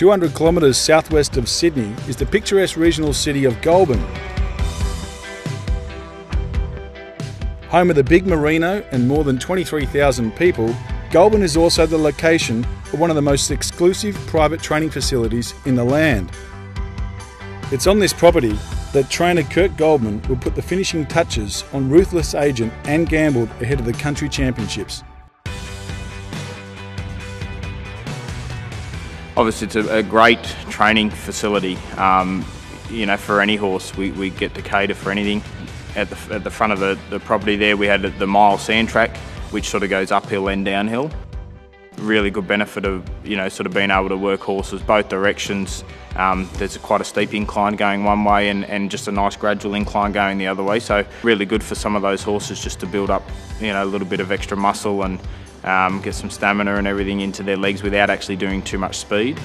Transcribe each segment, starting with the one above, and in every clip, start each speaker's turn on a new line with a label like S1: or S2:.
S1: 200 kilometres southwest of Sydney is the picturesque regional city of Goulburn. Home of the big Merino and more than 23,000 people, Goulburn is also the location of one of the most exclusive private training facilities in the land. It's on this property that trainer Kurt Goldman will put the finishing touches on Ruthless Agent and Gambled ahead of the country championships.
S2: Obviously it's a great training facility. For any horse we get to cater for anything. At the front of the property there we had the mile sand track, which sort of goes uphill and downhill. Really good benefit of sort of being able to work horses both directions. There's quite a steep incline going one way and just a nice gradual incline going the other way, so really good for some of those horses just to build up a little bit of extra muscle and get some stamina and everything into their legs without actually doing too much speed.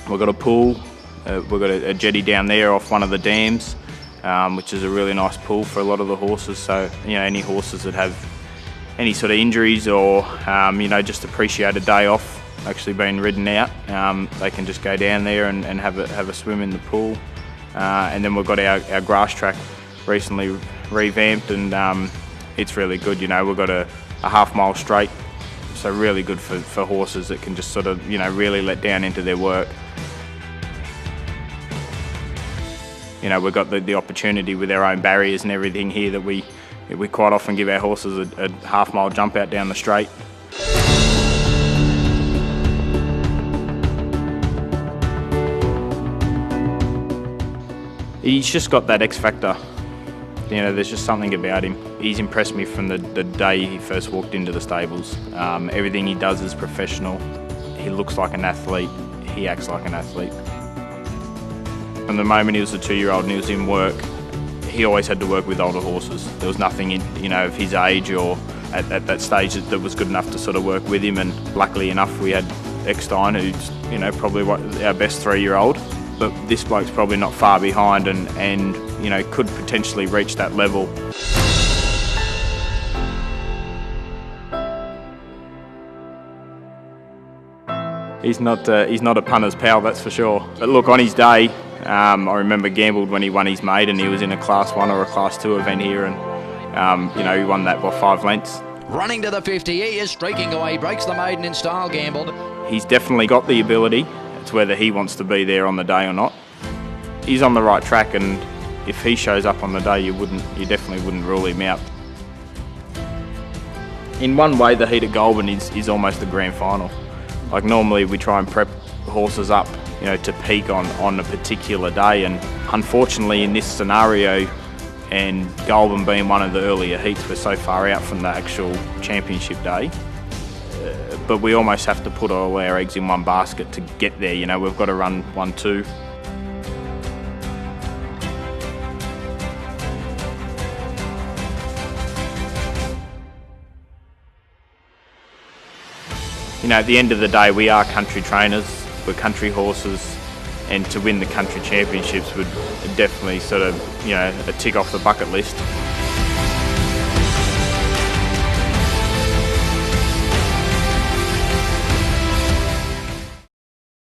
S2: We've got a pool, we've got a jetty down there off one of the dams, which is a really nice pool for a lot of the horses, so any horses that have any sort of injuries or just appreciate a day off actually being ridden out, they can just go down there and have a swim in the pool. And then we've got our grass track recently revamped, and it's really good. We've got a half-mile straight, so really good for horses that can just sort of really let down into their work. We've got the opportunity with our own barriers and everything here that we quite often give our horses a half-mile jump out down the straight. He's just got that X factor. There's just something about him. He's impressed me from the day he first walked into the stables. Everything he does is professional. He looks like an athlete. He acts like an athlete. From the moment he was a 2-year-old and he was in work, he always had to work with older horses. There was nothing of his age or at that stage that was good enough to sort of work with him, and luckily enough we had Eckstein, who's probably our best 3-year-old. But this bloke's probably not far behind and could potentially reach that level. He's not a punter's pal, that's for sure. But look, on his day, I remember Gambled when he won his maiden. He was in a Class 1 or a Class 2 event here, and he won that by 5 lengths.
S3: Running to the 50, he is streaking away. He breaks the maiden in style, Gambled.
S2: He's definitely got the ability. It's whether he wants to be there on the day or not. He's on the right track, and if he shows up on the day, you definitely wouldn't rule him out. In one way, the heat at Goulburn is almost a grand final. Like normally we try and prep horses up, to peak on a particular day, and unfortunately in this scenario, and Goulburn being one of the earlier heats, we're so far out from the actual championship day. But we almost have to put all our eggs in one basket to get there. We've got to run 1-2. At the end of the day, we are country trainers, we're country horses, and to win the country championships would definitely sort of, a tick off the bucket list.